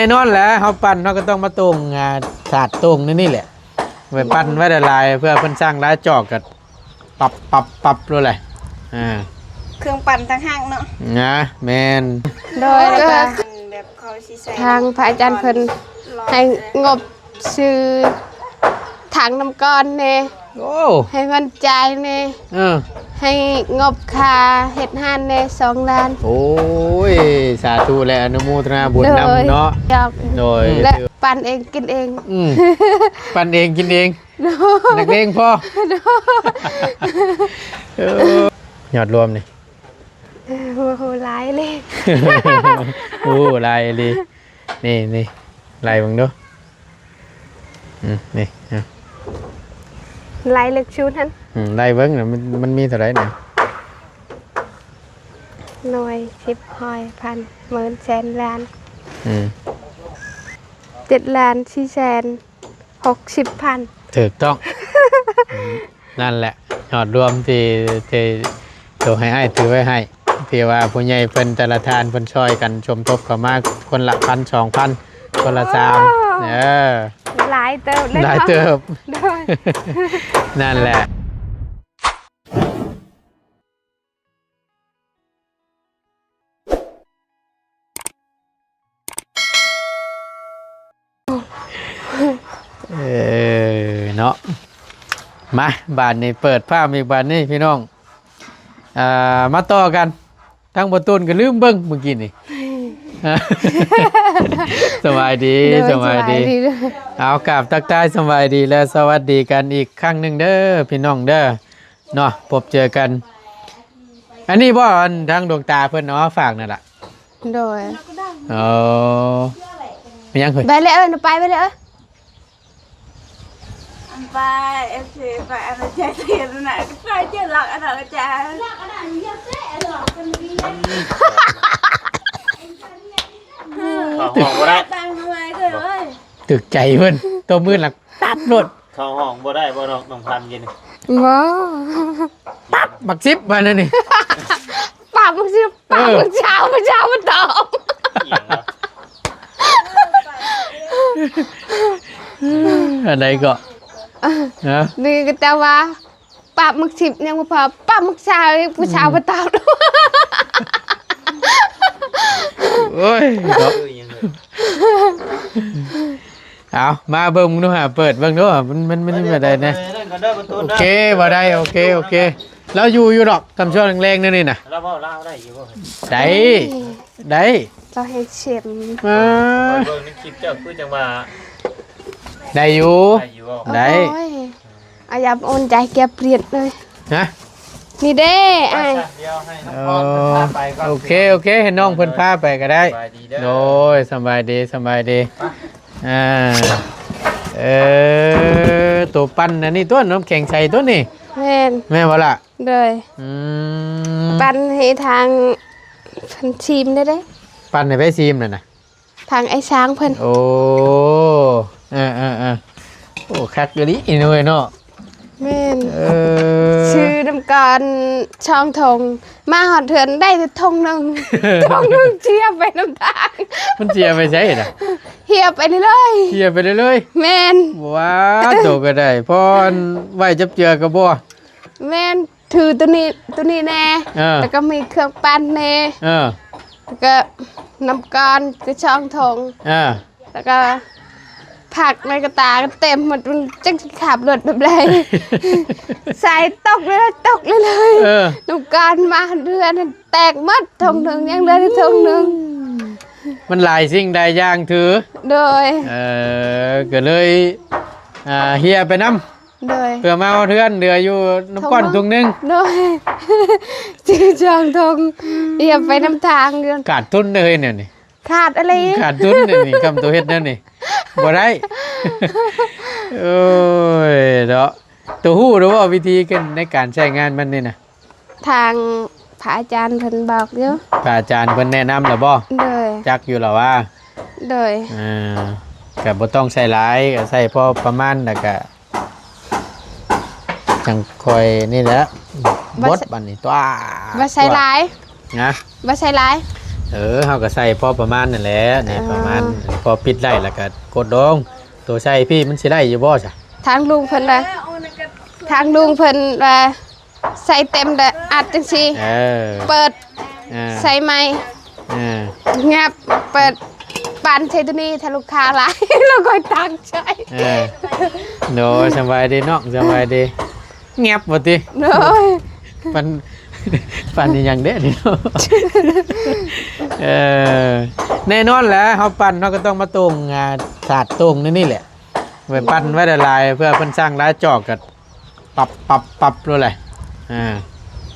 แน่นอนแหละเขาปั้นเขาก็ต้องมาตรงถาดตรงนี่แหละไปปั้นไว้ละลายเพื่อเพิ่นสร้างร้านจอกกันปรับรู้เลยเครื่องปั่นทั้งห้างเนาะนะแมนโดยแล้วก็แบบเขาสิใส่ทางพระอาจารย์เพิ่นให้งบซื้อถังน้ำก้อนเน่โอ้ให้มันจ่ายเน่ให้งบค่าเฮ็ดห้านเน่2 ล้านโอ้ยสาธุและอนุโมทนาบุญนำเนาะโดยและปั่นเองกินเองปั่นเองกินเองนักเลงพ่อยอดรวมนี่โอ้โหหลายเลยโอ้ลายเลยนี่ลายมึงดูนี่ลายเล็กชูนั้นลายเบิ้งเนี่ยมันมีเท่าไหร่เนี่ยหน่วย10หอยพันหมื่นแสนล้าน7 ล้าน4 แสน60 พันถูกต้องนั่นแหละยอดรวมที่ตัวให้ถือไว้ให้ที่ว่าผู้ใหญ่เพิ่นแต่ละทานเพิ่นช่วยกันชมทบเข้ามาคนละ1,000 2,000คนละ3หลายเติบหลายเติบนั่นแหละเนาะมาบานนี้เปิดภาพอีกบานนี้พี่น้องมาต่อกันทั้งประตูนก็ลืมเบิ้งเมื่อกี้นี่สบายดีเอากราบทักทายสบายดีและสวัสดีกันอีกครั้งหนึ่งเด้อพี่น้องเด้อเนาะพบเจอกันอันนี้บ่ทางดวงตาเพื่อนเนาะฝากนั่นแหละโดยไม่ยังเคยไปเลยไปเลยไปเอฟซีไปอะไรใจเสียหน่อยไปเจ้าหลักอะไรจ้าหลักอะไรเยอะแยะหลักกันดีห้องบ่ได้ตั้งทำไมเลยตึกใจเพื่อนตัวมือหลักตัดรถเข้าห้องบ่ได้บ่ต้องพันกินว้าปั๊บบักซิบมานั่นนี่ปั๊บบักซิบปั๊บบักเช้ามันตอบอะไรก็นี่ก็แต่ว่าปั๊บบัก10ยังบ่พอปั๊บบักเช้าผู้ชายมาตอบโอ้ยเอามาเบิ่งดูฮะเปิดเบิ่งดูมันไม่ได้นะโอเคบ่ได้โอเคแล้วอยู่ดอกทำช่วงแรงๆนี่นะแล้วบ่เล่าได้อยู่บ่ได้เราให้เช็ดเบิ่งในคลิปเจ้าคือจังว่าได้อยู่ได้อายับโอนใจแกเปลี่ยนเลยฮะนี่เด้ไอ้โอเคเห็นน้องเพิ่นพาไปก็ได้โดยสบายดีตัวปั้นอันนี้ตัวน้ำแข็งใส่ตัวนี่แม่บ่ล่ะเลยปั้นให้ทางเพิ่นชิมได้ปั้นให้ไปชิมน่ะนะทางไอ้ช้างเพิ่นโอ้โอ้คักอยู่ดิอีหน่อยเนาะแม่นชื่อน้ำการช่องทงมาหอดเถือนได้แต่ทงหนึ่งเชียบไปน้ำทางมันเชียบไปใช่ไหมเฮียไปเลยแม่นว้าโตก็ได้พอนไหวจับเจือกับบ่แม่นถือตัวนี้แน่แล้วก็มีเครื่องปั้นแน่แล้วก็น้ำการก็ช่องทงแล้วก็ผักในกระตาเต็มหมดมันจะขับรถแบบไรใส่ตกเลยน้ำการมาเดือนแตกมัดทงหนึ่งยังเหลือทงหนึ่งมันหลายสิ่งใดอย่างถือโดยก็เลยเฮียไปน้ำเพื่อมาเทือนเดืออยู่น้ำก้อนทุงนึงโดยจีจางทงเฮียไปน้ำทางขาดทุนเลยเนี่ยนี่ขาดอะไรขาดทุนนี่คำตัวเฮ็ดนั่นนี่บ่ได้โอ้ยเนาะตัวหู้หรือว่าวิธีกันในการใช้งานมันนี่นะทางพระอาจารย์เพิ่นบอกอยู่พระอาจารย์เพิ่นแนะนำหรือบ่จักอยู่หรอว่าก็บ่ต้องใส่หลายก็ใส่พอประมาณแล้วก็จังคอยนี่แหละบดบัดนี้ตัวบ่ใส่หลายนะบ่ใส่หลาย เฮาก็ใส่พอประมาณนั่นแหละนี่ประมาณพอปิดได้แล้วก็กดลงตัวใส่พี่มันสิได้อยู่บ่จ้ะ ทางลุงเพิ่นน่ะทางลุงเพิ่นว่าใส่เต็มแต่อัดจังซี่ เออ เปิด ใส่ไม้ เออ งับเปิดปั่นเทตัวนี้ถ้าลูกค้าหลาย เราก็ตั้งใจ เออโดสบายดีเนาะสบายดีแงบบ่ติ โดย ปันปันนี่ยังเด้นี่เนาะ เออแน่นอนแหละเฮาปั่นเฮาก็ต้องมาตรงศาสตร์ตรงนี่แหละไว้ปั่นไว้ละลายเพื่อเพิ่นสร้างร้ายจอกก็ปรับรู้แหละ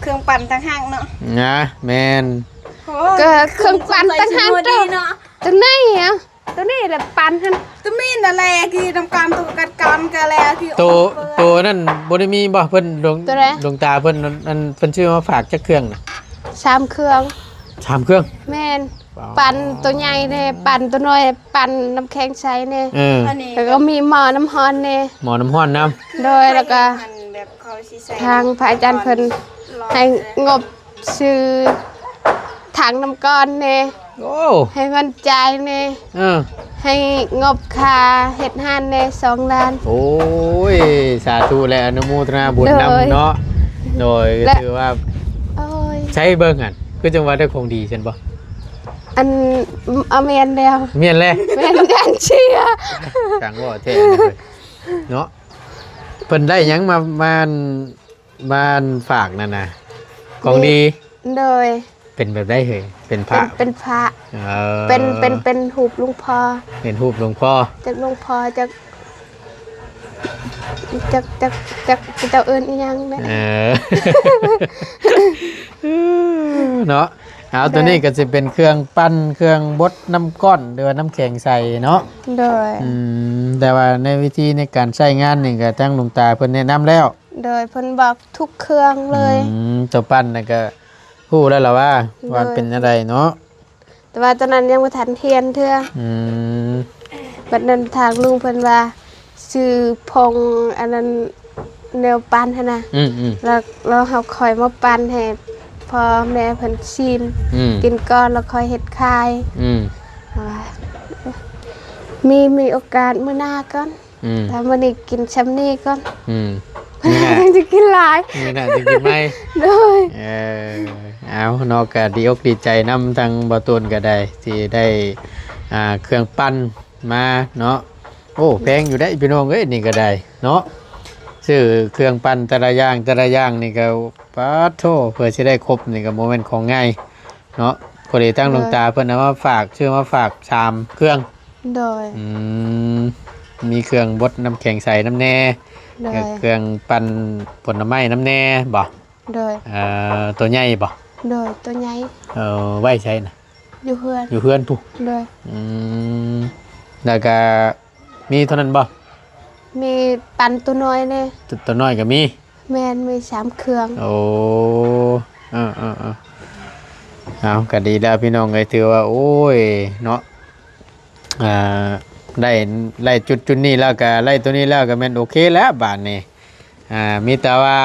เครื่องปั่นต่างหากเนาะ นะแม่น ก็เครื่องปั่นต่างหาก ดีเนาะ ตัวไหนอ่ะตัวนี้แหละปั่นหั่น ตัวมีนอะไรคือทำการตัวกัดการกันแล้วคือ ตัวนั่นบ่ได้มีบ่เพิ่นดวงตาเพิ่นอันเพิ่นชื่อมาฝากจักเครื่องน่ะ 3เครื่อง 3เครื่อง แม่นปั่นตัวใหญ่แน่ปั่นตัวน้อยปั่นน้ำแข็งใสแน่ อันนี้ แล้วก็มีหม้อน้ำร้อนแน่ หมอน้ำร้อนน้ำ โดยแล้วก็ มันแบบเขาสิใส่ ทางพระอาจารย์เพิ่นให้งบซื้อถังน้ำก้อนแน่ โอ้ ให้เงินจ่ายแน่ เออ ให้งบค่าเฮ็ดห้านแน่2ล้าน โอ้ยสาธุและอนุโมทนาบุญ โดย นำเนาะโดย และ ถือว่า โอ้ย ใช้เบิ่งหั่นคือจังว่าได้คงดีซั่นบ่ อันเอาเมียนแล้ว เมียนแล เมียนกันเชียร์ จังว่าแท้เลยเนาะเพิ่นได้หยังมาฝากนั่นน่ะของดี โดย เป็นแบบได้เหยเป็นพระ เป็นพระ เออ เป็นหูปหลุงพ่อ เป็นรูปหลวงพ่อ จากหลุงพ่อจากเจ้าเอิ้นอีหยังเด้ เออ เนาะเอาตัวนี้ก็จะเป็นเครื่องปั้นเครื่องบดน้ำก้อนหรือว่าน้ำแข็งใส่เนาะ โดย แต่ว่าในวิธีในการใช้งานนี่ก็ทั้งหลวงตาเพิ่นแนะนำแล้ว โดยเพิ่นบอกทุกเครื่องเลย ตัวปั้นน่ะก็ฮู้แล้วล่ะว่าเป็นอะไรเนาะ แต่ว่าตอนนั้นยังบ่ทันเทียนเทื่อ อืม บัดนั้นทางลุงเพิ่นว่าซื้อพงอันนั้นแนวปั้นหั่นน่ะ อืม แล้วเฮาคอยมาปั้นให้พ่อแม่เพิ่นชิม กินก่อนแล้วค่อยเฮ็ดขาย ว่ามีโอกาสมื้อหน้าก่อนถ้ามื้อนี้กินชำนี้ก่อน นี่น่ะ จะกินหลาย นี่น่ะจะกินไหม โดย เอาเนอกก็ดีอกดีใจนำทางบ่ตูนก็ได้ที่ได้เครื่องปั้นมาเนาะโอ้แพงอยู่ได้พี่น้องเอ้ยนี่ก็ได้เนาะซื้อเครื่องปั้นแต่ละอย่างนี่ก็ปาโทเพื่อสิได้ครบนี่ก็บ่แม่นของง่ายเนาะพอดีตั้งหลวงตาเพิ่นเอามาฝากชื่อมาฝาก3เครื่อง โดย มีเครื่องบดน้ำแข็งใส่น้ำแน่ โดย เครื่องปั่นผลไม้น้ำแน่บ่ โดย ตัวใหญ่บ่ โดยตัวใหญ่ ไว้ใช้น่ะ อยู่เฮือน อยู่เพื่อนผู้ โดย แล้วก็มีเท่านั้นบ่ มีปันตัวน้อยเนี่ย ตัวน้อยก็มี แม่นมี3เครื่อง โอ้เอาก็ดีแล้วพี่น้องเอ้ยถือว่าโอ้ยเนาะได้ไล่จุดนี้แล้วก็ไล่ตัวนี้แล้วก็แม่นโอเคแล้วบาดนี้มีแต่ว่า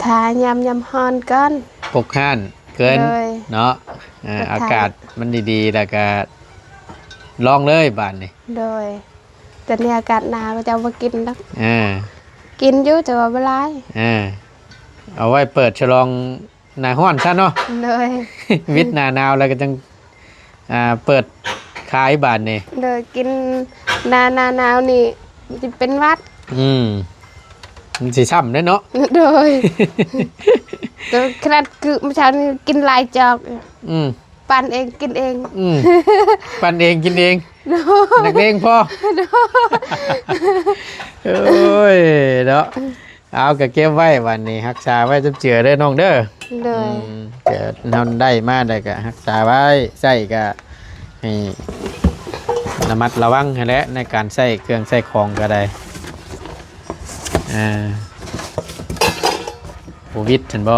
ทายำฮ้อนก่อน ปกห้านเกิน เลย เนาะอากาศมันดีๆแล้วก็ลองเลยบาดนี้ โดยแต่นี่อากาศหนาวจะเอามากินนัก อ่า กินอยู่แต่ว่าบ่หลาย เอาไว้เปิดฉลองหน้าร้อนซะเนาะ โดย วิทย์หน้าหนาวแล้วก็จังเปิดขายบาทนี่ โดยกินหนาวนี่มันจะเป็นหวัด มันสิช้ำเด้อเนาะ โดยแต่ขนาดคือเมื่อเช้านี้กินหลายจอก ปั่นเองกินเอง ปั่นเองกินเองนักเลงพอโอ้ยเนาะเอาก็เก็บไว้วันนี้รักษาไว้จนเจือเด้อน้องเด้อ โดย เกิดนอนได้มาได้ก็รักษาไว้ใส่ก็ให้ระมัดระวังให้แหละในการใส่เครื่องใส่ของก็ได้โควิดเห็นบ่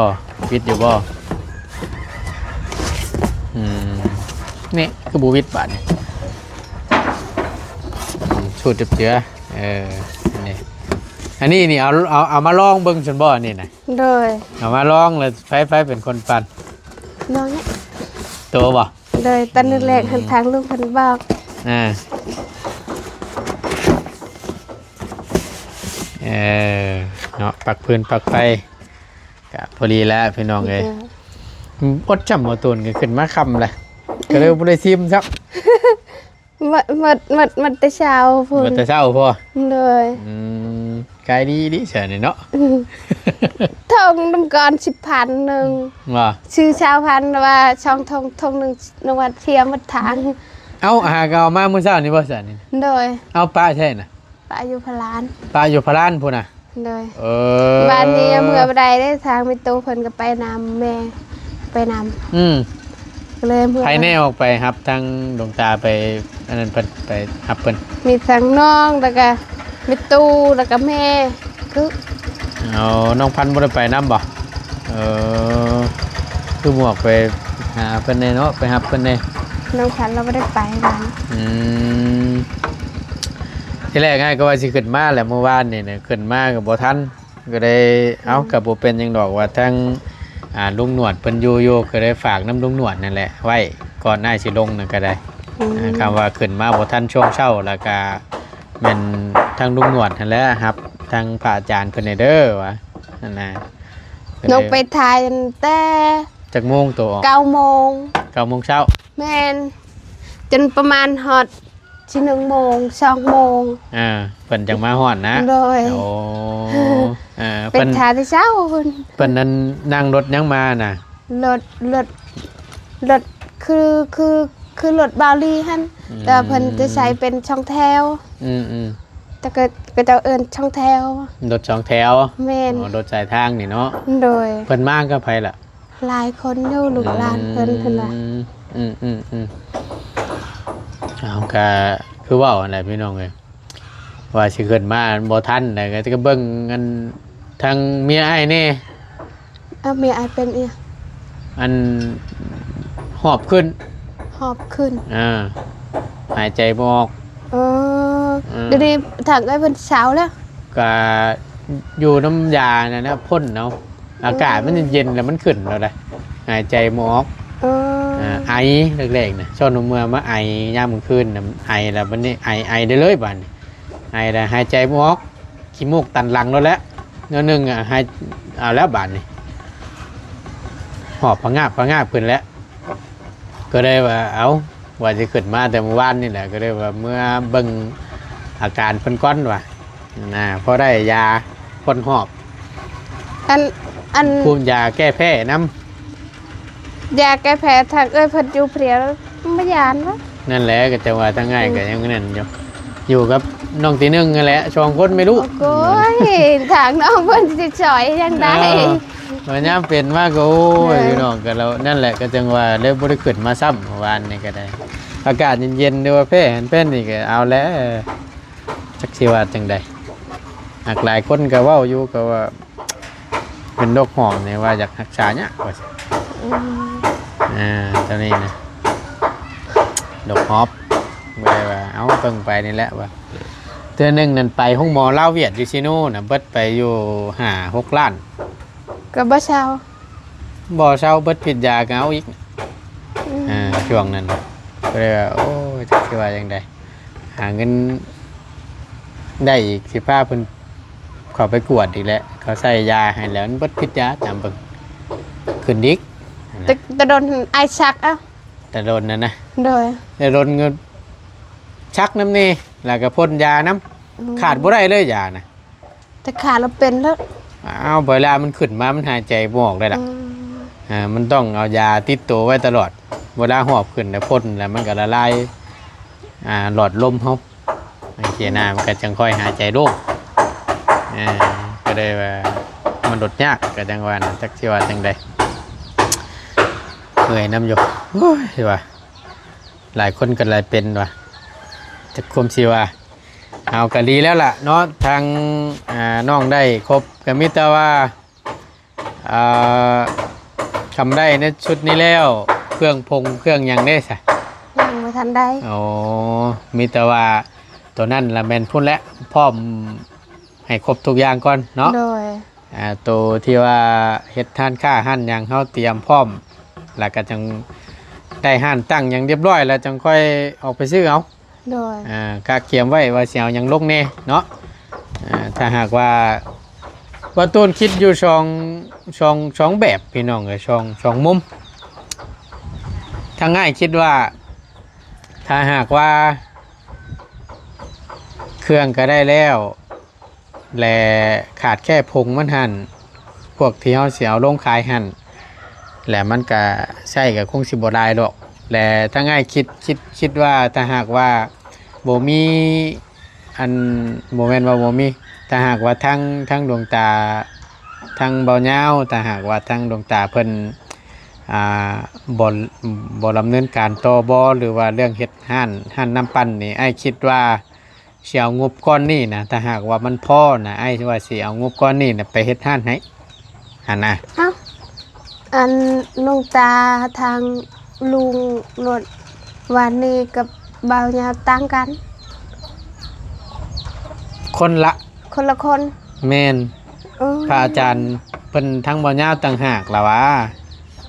วิดอยู่บ่นี่คือบูวิดบาดนี่สูดเจือนี่อันนี้นี่เอามาลองเบิ่งฉันบ่นี่นะ โดย เอามาลองเลยไฟเป็นคนปั่น น้องเนี่ย โตบ่ เลยตอนแรกๆหันทางลูกเพิ่นบอก อ่าเนาะปักพื้นปักไฟก็พอดีแล้วพี่น้องเอ้ยอดจำบ่ตูนก็ขึ้นมาค่ำแหละก็เลยบ่ได้ซิมซัก มันแต่เช้าพุ่ มัน น แต่เช้าพอ เลย กายดีดิเสียนี่เนาะ ทองน้ำก่อน10,000นึง ว่า ชื่อชาวพันธุ์ว่าช่องทงนึงนวัดเทียมวัดทาง เอาหาก็เอามามื้อเช้านี่บ่ซั่นนี่ โดย เอาป้าใช่น่ะ ปาอยู่พลาน ป้าอยู่พระลานพุ่นน่ะ โดย เออ บ้านนี้เมื่อบ่ได้ได้ทางไปตู้เพิ่นก็ไปนำแม่ไปนำ ก็เลยเมื่อ ภายในออกไปครับทางดวงตาไปอันนั้นเพิ่นไปรับเพิ่น มีทั้งน้องแล้วก็มีตู้แล้วก็แม่คือ เอาน้องพันธุ์บ่ได้ไปนํบ่เออคือหมวกไปหาเพิ่นแน่เนาะไปรับเพิ่นแน่ น้องพันธุ์เราไม่ได้ไปบ้าน ที่แรกง่ายก็ว่าสิขึ้นมาแหละเมื่อวานนี่เนี่ยขึ้นมาก็บ่ทันก็ได้เอาก็บ่เป็นหยังดอกว่าทั้งลุงหนวดเพิ่นอยู่ก็ได้ฝากน้ำลุงหนวดนั่นแหละไว้ก่อนหน้าสิลงนั่นก็ได้คำว่าขึ้นมาบ่ทันช่วงเช้าแล้วก็แม่นทั้งลุงหนวดนั่นแหละครับทั้งพระอาจารย์เพิ่นเด้อว่านั่นน่ะ น้องไปถ่ายตั้งแต่ จักโมงตัวออก 9 โมง 9 โมงเช้า แม่นจนประมาณฮอดสิ1 โมง2 โมง เพิ่นจังมาฮอดนะ โดย โอ้ไป เพิ่น ถ่ายแต่เช้าพุ่น เพิ่นนั้นนั่งรถยังมาน่ะ รถคือรถบาลีหั่นแต่เพิ่นจะใช้เป็นช่องแถว อืม แต่ก็จะเอิ้นช่องแถว รถสองแถว แม่น รถสายทางนี่เนาะ โดย เพิ่นมากก็ไผล่ะ หลายคนอยู่ลูกหลานเพิ่นน่ะ เอาก็คือเว้าอะไรพี่น้องเอ้ยว่าสิขึ้นมาบ่ทันแต่ก็เบิ่งกันทางเมียอ้ายนี่ เมียอายเป็นอีก อันหอบขึ้น หอบขึ้น หายใจบ่ออก เดี๋ยวนี้ทางไอ้เพิ่นเช้าแล้ว ก็อยู่น้ำยานะพ่นเอาอากาศมันเย็นแล้วมันขึ้นแล้วได้หายใจบ่ออกไอแรกๆนะช่วงเมื่อมาไอยามมื้อคืนน่ะไอแล้วบัดนี้ไอได้เลยบัดนี้ไอแล้วหายใจบ่ออกขี้มูกตันหลังแล้วแหละเนื้อนึงหายเอาแล้วบัดนี้หอบผะงาบขึ้นแล้วก็ได้ว่าเอาว่าสิขึ้นมาแต่เมื่อวานนี่แหละก็ได้ว่าเมื่อเบิ่งอาการเพิ่นก่อนว่าพอได้ยาพ่นหอบ อัน ภูมิยาแก้แพ้น้ ยาแก้แพ้ทางเอ้ยเพิ่นอยู่เพลียแล้วบ่ยานวะ ำนั่นแหละก็จะว่าทั้งง่ายก็ยังนั่นอยู่กับน้องตีหนึงนั่นแหละช่องคนไม่รู้ โอ้ยทางน้องเพิ่นสิจ่อยยังได้ มันย่ำเป็นมากก็โอ้ยพี่น้องก็เรานั่นแหละก็จังว่าเลยบ่ได้ขึ้นมาซ้ำเมื่อวานนี่ก็ได้ อากาศเย็นๆด้วยว่าแพ้เห็นเป็นนี่ก็เอาแล้วจักสิว่าจังใดหลายคนก็เว้าอยู่ก็ว่าเป็นโรคหอบนี่ว่าอยากรักษาเนี่ยว่าสิตอนนี้นะโรคหอบบ่ได้ว่าเอาเบิ่งไปนี่แหละว่าเทื่อนึงนั่นไปห้องหมอลาวเวียดอยู่ซิโน่น่ะเบิดไปอยู่5-6 ล้าน ก็บ่เช้า บ่เช้าเบิดผิดยาก็เอาอีกช่วงนั้นก็เลยว่าโอ้ยจักสิว่าจังใดหาเงินได้อีกสิพาเพิ่นเขาไปกวดอีกแล้วเขาใส่ยาให้แล้วมันเบิดผิดยาตามเบิ่งขึ้นอีก แต่โดนไอชักเอ้า แต่โดนนั่นนะ โดย แต่โดนเงินชักน้ำนี่แล้วก็พ่นยาน้ำขาดบ่ได้เลยยานะ แต่ขาเราเป็นแล้ว เอาเวลามันขึ้นมามันหายใจบ่ออกได้ล่ะมันต้องเอายาติดตัวไว้ตลอดเวลาหอบขึ้นแล้วพ่นแล้วมันก็ละลายหลอดลมเฮาไอ้เจียหน้ามันก็จังค่อยหายใจโล่งก็ได้ว่ามันลดยากก็จังว่านะจักสิว่าจังใดเหนื่อยน้ำอยู่โอ้ยว่าหลายคนก็หลายเป็นว่ะจักคุมสิว่าเอาก็ดีแล้วล่ะเนาะทางน้องได้ครบก็มีแต่ว่าทำได้ในชุดนี้แล้วเครื่องหยังได้ซะ ยังบ่ทันได้ อ๋อมีแต่ว่าตัวนั้นละแม่นพุ่นแล้วพร้อมให้ครบทุกอย่างก่อนเนาะ โดย ตัวที่ว่าเฮ็ดทานข้าหั่นหยังเฮาเตรียมพร้อม แล้วก็จังได้ห้านตั้งอย่างเรียบร้อยแล้วจังค่อยออกไปซื้อเอา โดย ก็เขียนไว้ว่าสิเอาหยังลงแน่เนาะถ้าหากว่าต้นคิดอยู่สองแบบพี่น้องเอ้ยสองมุมทางง่ายคิดว่าถ้าหากว่าเครื่องก็ได้แล้วและขาดแค่ผงมันหั่นพวกที่เฮาสิเอาลงขายหั่นและมันก็ใช้ก็คงสิบ่ได้ดอกและถ้าง่ายคิดว่าถ้าหากว่าบ่มีอันบ่แม่นว่าบ่มีถ้าหากว่าทั้งดวงตาทั้งเบาเหย้าถ้าหากว่าทั้งดวงตาเพิ่นบ่ดำเนินการต่อบ่หรือว่าเรื่องเฮ็ดห้านน้ำปั่นนี่ไอ้คิดว่าสิเอางบก้อนนี้นะถ้าหากว่ามันพอนะไอ้ว่าสิเอางบก้อนนี้นะไปเฮ็ดห้านให้หั่นน่ะ เอ้าอันลุงตาทางลุงนวดวันนี้กับบ่าวยาวต่างกัน คนละ คนละคน แม่น เออ พระอาจารย์เพิ่นทั้งบ่ยาวต่างหากล่ะวะ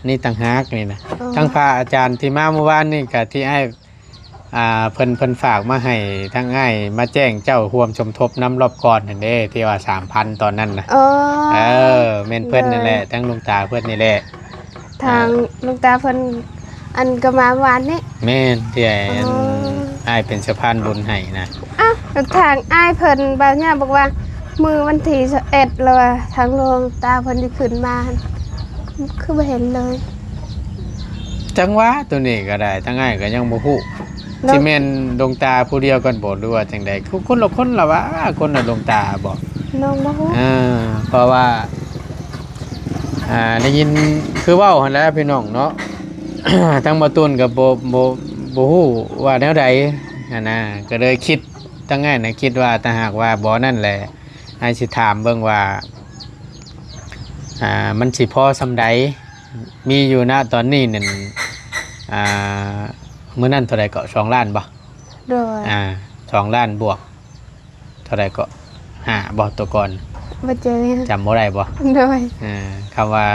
นี่ต่างหากนี่นะทั้งพระอาจารย์ที่มาเมื่อวานนี่ก็ที่ไอ้เพิ่นฝากมาให้ทั้งอ้ายมาแจ้งเจ้าร่วมสมทบน้ำรอบก่อนนั่นเด้ที่ว่า 3,000 ตอนนั้นน่ะ แม่นเพิ่นนั่นแหละทั้งลุงตาเพิ่นนี่แหละ ทางลุงตาเพิ่นอันก็มาวันนี้ แม่นที่อ้ายเป็นสะพานบุญให้นะ อ้าวทางอ้ายเพิ่นบ่าวย่าบอกว่ามือวันที่11แล้วว่าทางลุงตาเพิ่นสิขึ้นมาคือบ่เห็นเลย จังหวะตัวนี้ก็ได้ทั้งอ้ายก็ยังบ่ฮู้สิแม่นดวงตาผู้เดียวกันบ่หรือว่าจังใดคนละคนล่ะวะคนละดวงตาบ่ น้องบ่ฮู้ เพราะว่าได้ยินคือเว้าหั่นแหละพี่น้องเนาะ ทั้งบ่ตุนกับบ่ฮู้ว่าแนวใดหั่นน่ะก็เลยคิดตั้งง่ายนะคิดว่าถ้าหากว่าบ่นั่นแหละให้สิถามเบิ่งว่ามันสิพอซำใดมีอยู่ณตอนนี้นั่นมื้อนั้นเท่าใดก็2ล้านบ่ โดย 2ล้านบวกเท่าใดก็5บ่ตัวก่อน บ่เจอ จำบ่ได้บ่ โดย คำว่า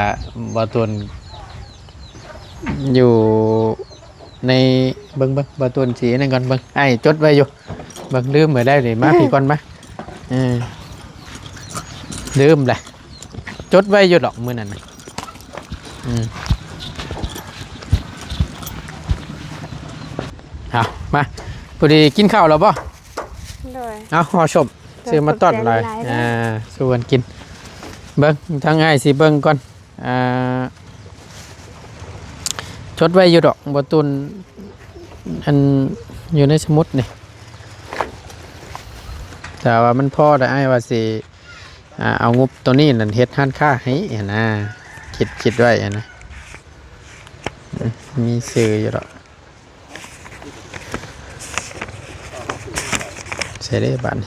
บ่ตุนอยู่ในเบิ่งบ่ตุนสีนั่นก่อนเบิ่งไอ้จดไว้อยู่เบิ่งลืมไปได้เลยมาพี่ก่อนมาลืมแหละจดไว้อยู่ดอกมื้อนั้นน่ะเอามาพอดีกินข้าวแล้วบ่ โดย เอาห่อศพซื้อมาต้อนเลยส่วนกินเบิ้งทั้งง่ายสิเบิ้งก่อนชดไว้อยู่ดอกบตุนอันอยู่ในสมุดนี่แต่ว่ามันพอได้ว่าสิเอางบตัวนี้นั่นเฮ็ดห้านค่าให้นะคิดไว้นะมีซื้ออยู่ดอกใส่ได้บ้าน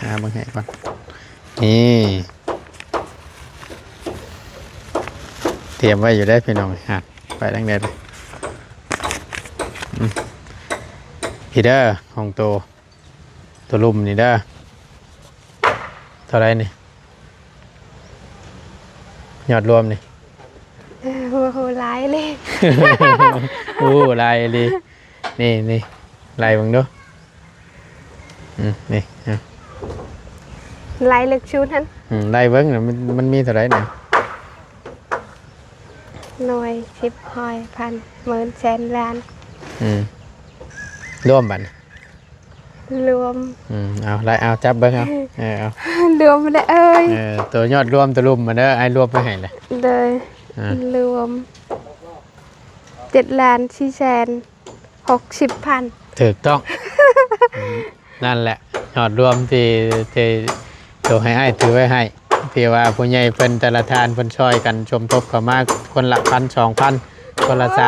หาบังให้ก่อนนี่เตรียมไว้อยู่ได้พี่น้องฮะไปดังเด็ดพี่เด้อของตัวลุ่มนี่เด้อเท่าไรนี่ยอดรวมนี่ โอ้โหหลายเลย โอ้ลายดีนี่ลายบังดูนี่ หลายลึกชูนั้น ลายเบิ้งน่ะมันมีเท่าไรเนี่ย หน่วย10หอยพันหมื่นแสนล้าน ร่วมบัน รวม เอาจับเบิ้งเอา รวมได้เอ้ย ตัวยอดรวมตัวลุ่มมาเด้อไอ้รวมไปให้เลย เลยรวม7,460,000 ถูกต้อง นั่นแหละยอดรวมที่ตัวให้ไอ้ถือไว้ให้ที่ว่าผู้ใหญ่เพิ่นแต่ละทานเพิ่นช่วยกันชมทบเข้ามาคนละ1,000 2,000คนละ3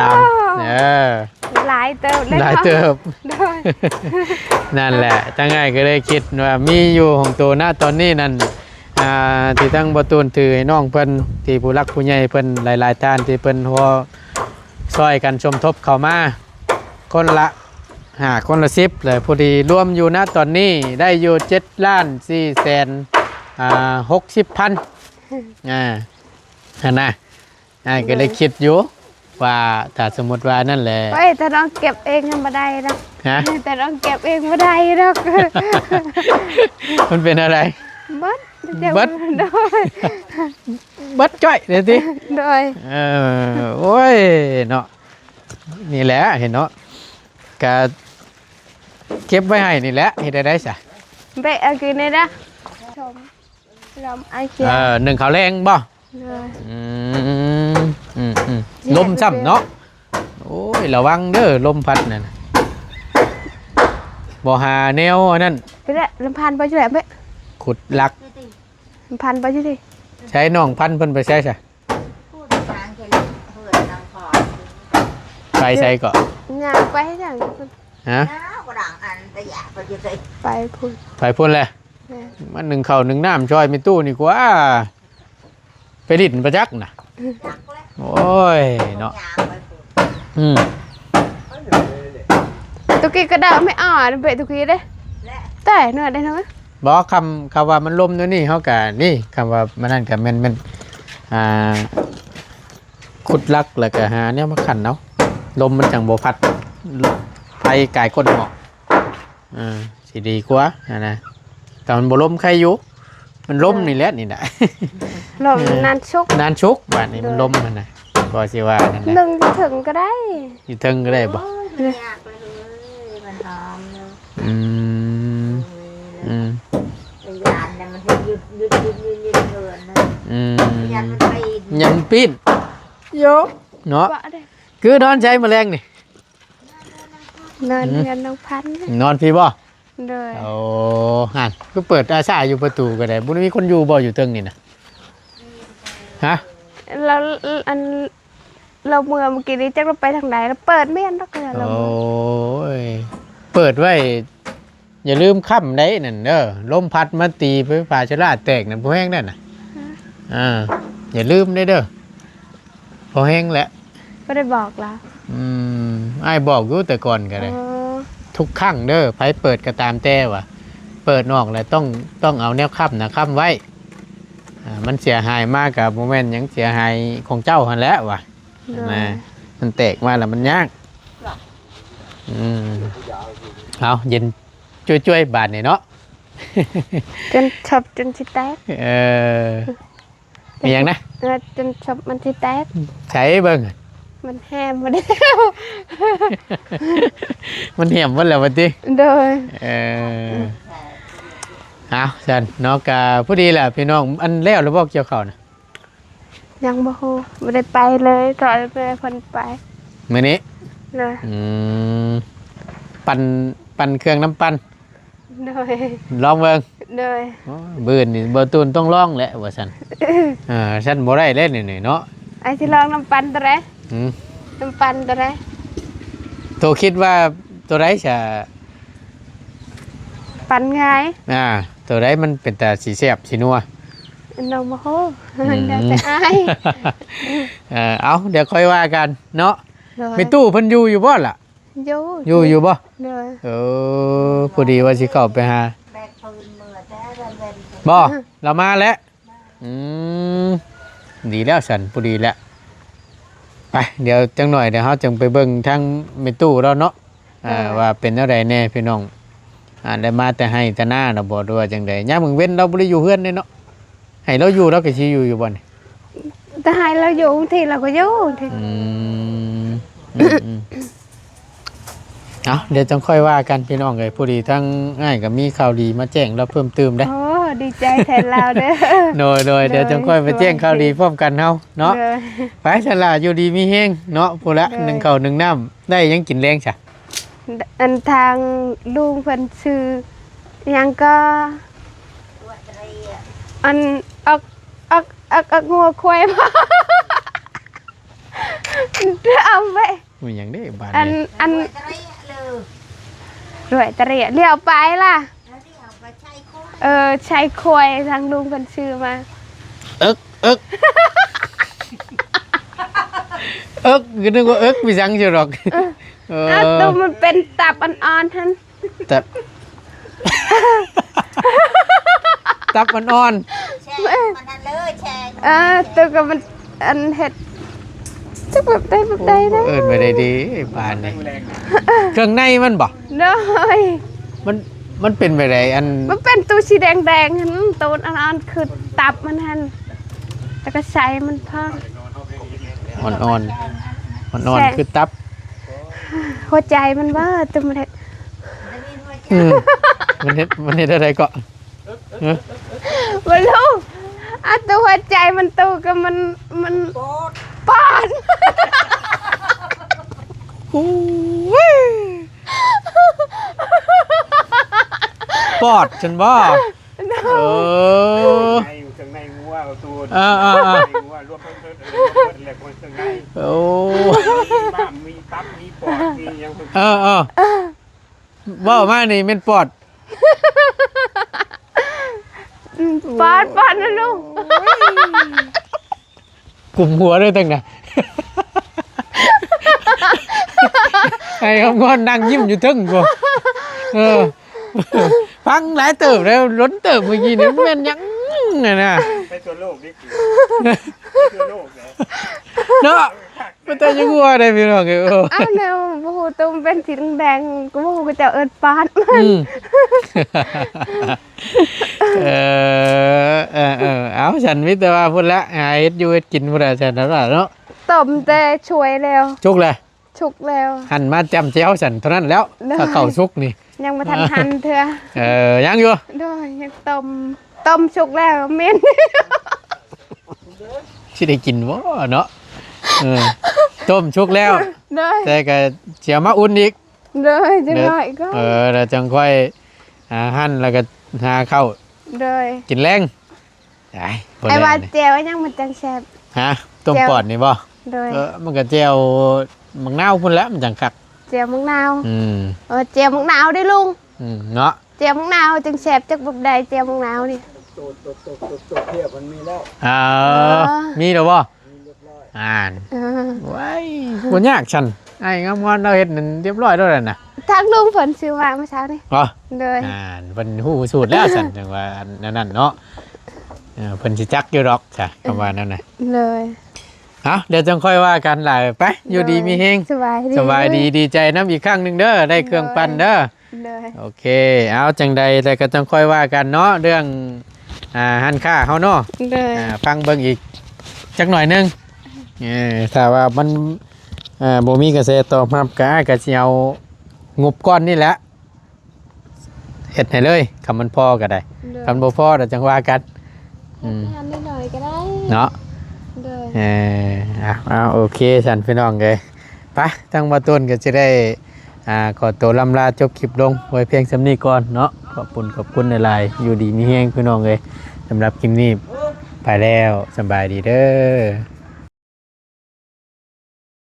หลายเติบ หลายเติบ ด้วย นั่นแหละตั้งง่ายก็เลยคิดว่ามีอยู่ของตัวหน้าตอนนี้นั่นที่ตั้งประตูนถือให้น้องเพิ่นที่ผู้รักผู้ใหญ่เพิ่นหลายๆท่านที่เพิ่นหัวช่วยกันชมทบเข้ามาคนละคนละ10เลยพอดีรวมอยู่ณตอนนี้ได้อยู่7,460,000 นั่นน่ะอ้ายก็เลยคิดอยู่ว่าถ้าสมมุติว่านั่นแหละ ไปแต่ต้องเก็บเองบ่ได้ดอก ฮะ แต่ต้องเก็บเองบ่ได้ดอก มันเป็นอะไร เบิดเดี๋ยว เบิด โดย เบิดจ้อยเดี๋ยวสิ โดย โอ้ยเนาะนี่แหละเห็นเนาะก็เก็บไว้ให้นี่แหละเฮ็ดได้ซะ เบะเอากินนี่นะชมลมไอเกีย หนึ่งข้าวแรงบ่ เลย อืมลมซ้ำเนาะโอ้ยระวังเด้อลมพัดนั่นน่ะบ่หาแนวอันนั้น ไปละลำพันไปจุดไหนเบะ ขุดหลัก ลำพันไปจุดดิ ใช้น้องพันธุ์เพิ่นไปใช้ซะไปใช้ก็ งานไปอย่าง ฮะ ไปพูด ไปพุ่นแหละมันหนึ่งข้าวหนึ่งน้ำช่อยมีตู้นี่กว่าไปลิ้นประจักษ์น่ะโอ้ยเนาะอืม ตุกี้กระดาษไม่อ่อนเบะตุกี้เด้แต่เนื้อได้เนาะ บอกคำว่ามันลมตัวนี้เขากะนี่คำว่ามันนั่นกะแมันขุดลักแล้วก็หาเนี่ยมาขันเนาะลมมันจังโบพัดไปกายก้นหมอกสิดีกว่านะแต่มันโบลมใครอยู่มันลมนี่แหละนี่แหละ ลมนานชุก นานชุกบ้านนี้มันลมมันนะก็สิว่านั่นแหละ หนึ่งถึงก็ได้ อยู่เทิงก็ได้บ่ มันหอม อืมอืม ยานเนี่ยมันให้ยืดเกินนะ อืม ยันมันไป ยันปิ้นโยเนาะ วะได้ คือนอนใช้แมลงนี่ นอนเงินน้องพัน นอนพี่บ่ เลย โอ้หันก็เปิดอาซาอยู่ประตูก็ได้บุญมีคนอยู่บ่อยู่เทิงนี่นะฮะ เราอันเราเมื่อกี้นี้จะเราไปทางไหนเราเปิดไม่ยันรักเลยเรา โอ้ยเปิดไว้อย่าลืมค่ำได้นั่นเด้อลมพัดมาตีไฟฟ้าชะลาแตกนั่นพอแห้งได้น่ะอย่าลืมได้เด้อพอแห้งแหละ ไม่ได้บอกเรา อ้ายบอกอยู่แต่ก่อนก็ได้ อ๋อ ทุกครั้งเด้อไผเปิดก็ตามแต่ว่ะเปิดนอกแล้วต้องเอาแนวค้ำนะค้ำไว้มันเสียหายมากกับโมเมนต์ยังเสียหายของเจ้าหันแหล้วว่ะ เลย นะมันแตกมาแล้วมันยากเอาเย็นช่วยๆบาดนี่เนาะ จนชอบจนชิแตก มีอย่างนะ จนชอบมันชิแตก ใช้เบิ่ง มันแฮมมาได้ มันเหี่ยมหมดแล้ววันที่ โดย เอาสันเนาะกาผู้ดีแหละพี่น้องอันแล้วหรือบอกเกี่ยวเขานะ ยังบ่ฮู้ไม่ได้ไปเลยตอนไปคนไป มื้อนี้ เลย ปั่นเครื่องน้ำปั่น โดย ลองเบิ่ง โดย บืนนี่เบอร์ตูนต้องร้องแหละว่าสันฉันบ่ได้เล่นนี่เนาะ ไอ้ที่ลองน้ำปันตัวไหน อืม น้ำปันตัวไหน ตัวคิดว่าตัวไรจะ ปันไง ตัวไรมันเป็นแต่สีแซ่บสีนัว น้องบ่ฮู้เดี๋ยวจะอาย เอาเดี๋ยวค่อยว่ากันเนาะ โดย มีตู้เพิ่นอยู่บ่ล่ะ อยู่บ่ โดย พอดีว่าสิเข้าไปหา แบกปืนมือแต่เป็น บ่เรามาแล้วดีแล้วสันพอดีแล้วไปเดี๋ยวจังหน่อยเดี๋ยวเราจังไปเบิ่งทางเมตู้เราเนาะว่าเป็นอะไรแน่พี่น้องได้มาแต่ให้แต่หน้าเนาะบ่ด้วยว่าจังไดย่ามมึงเว้นเราบ่ได้อยู่เฮือนเด้เนาะให้เราอยู่เราก็สิอยู่บ่นี่ แต่ให้เราอยู่ที่เราก็อยู่ที่ เอาเดี๋ยวจังค่อยว่ากันพี่น้องเอ้ยพอดีทั้งง่ายก็มีข่าวดีมาแจ้งเราเพิ่มเติมได้ โอ้ดีใจแทนเราเด้อ โดยเดี๋ยวจังค่อยไปแจ้งข่าวดีพร้อมกันเฮาเนาะ โดย ไปฉลาดอยู่ดีมีแฮงเนาะพูละหนึ่งข้าวหนึ่งน้ำได้ยังกินแรงจ้ะ อันทางลุงเพิ่นชื่อยังก็อันอักงัวควายมาเอาไป มันยังได้บาด อัน นี้ อัน ตะเรียเลย รวยตะเรียเลี้ยวไปล่ะ แล้วที่เอาไปใช้โค้ด ใช้ควายทางลุงเพิ่นชื่อมา เอิกเอิกก็นึกว่าเอิกมีสังเชียวหรอกตัวมันเป็นตับอ่อนๆท่าน แต่ตับมันอ่อน แช่มันนั่นเลยแช่ ตัวก็มัน อันเฮ็ดจักแบบใดนะ เอิ้นไปได้ดีบ้านนี่เครื่องในมันบ่ โดย มันเป็นไปได้อัน มันเป็นตัวสีแดงๆหั่นตัวอันๆคือตับมันหั่นแล้วก็ใส่มันพอง อ่อนคือตับ หัวใจมันว่าตัวมันเฮ็ด มันเฮ็ดอะไรก็ บ่รู้อ่ะตัวหัวใจมันตัวก็มันปอด ปอดฉันบ่ ในอยู่ข้างในงัวเอาตัว งัวรวมเพิ่มแหละคนข้างใน โอ้ มีม้ามมีตับมีปอดมียัง ว่ามานี่เป็นปอด ปอดนะลูก กลุ่มหัวด้วยตั้งนะไอ้คำงอนนั่งยิ้มอยู่ทึ่งกูฟังหลายเติบแล้วล้นเติบเมื่อกี้นี่มันเป็นยังไงนะ ไปตัวโลกนี่คือตัวโลกเลย เนาะมันแต่ยังวัวได้พี่น้องเอ้ย อ้าวแล้วบ่ฮู้ตัวมันเป็นสีแดงๆก็บ่ฮู้ก็จะเอิ้นปอดมัน เอาฉันมิแต่ว่าพูดละหาเฮ็ดอยู่เฮ็ดกินพูดละฉันแล้วล่ะเนาะ ต้มแต่ช่วยแล้ว ชุกเลย ชุกแล้ว หันมาจำแจ้วฉันเท่านั้นแล้วถ้าเข้าชุกนี่ ยังบ่ทันหั่นเถื่อ ยังอยู่ โดยยังต้มชุกแล้วเม่น สิได้กินบ่เนาะต้มชุกแล้ว โดย แต่ก็เสียมาอุ่นอีก โดยจังหน่อยก็ แล้วจังค่อยหั่นแล้วก็หาข้าว โดย กินแรงบ่ ไอ้ แรง ว่า นี่ แจวยังมันจังแซ่บ ฮะต้มปอดนี่บ่ โดย มันก็แจ่วมักนาวพุ่นแล้วมันจังคัก แจวมะนาว อืม แจวมะนาวได้ลุง เนาะ แจวมะนาวจังแซ่บจักบักใดแจวมะนาวนี่ ตัวเทียบมันมีแล้ว มีแล้วบ่ มีเรียบร้อย เออ ว้ายบ่ยากฉันไอ้งามงอนเราเฮ็ดนั่นเรียบร้อยแล้วนั่นน่ะ ทางลุงเพิ่นซื้อมาเมื่อเช้านี่ บ่ โดย เพิ่นฮู้สูตรแล้วฉันจังว่าอันนั้นเนาะเพิ่นสิจักอยู่ดอกจ้ะคำว่านั้นน่ะ เลย เดี๋ยวจังค่อยว่ากันหลายไปอยู่ดีมีเฮง สบายดี สบายดีใจน้ำอีกครั้งหนึงเด้อได้เครื่องปั่นเด้อ เลย โอเคเอาจังใดแต่ก็ต้องค่อยว่ากันเนาะเรื่องหันค่าเฮาเนาะ เลย ฟังเบิ่งอีกจักหน่อยหนึงถ้าว่ามันบ่มีกระแสตอบรับก็อาจก็สิเอางบก้อนนี่แหละเฮ็ดให้เลยคำมันพอก็ได้คำบ่พอเดี๋ยวจังว่ากัน ทำนิดหน่อยก็ได้ เนาะ เลย เอาโอเคฉันพี่น้องเลยไปทั้งมาต้นก็จะได้ขอตัวลำลาจบคลิปลงไว้เพียงสำนี้ก่อนเนาะขอบคุณในไลน์อยู่ดีมีแห้งพี่น้องเลยสำหรับคลิปนี้ไปแล้วสบายดีเด้อ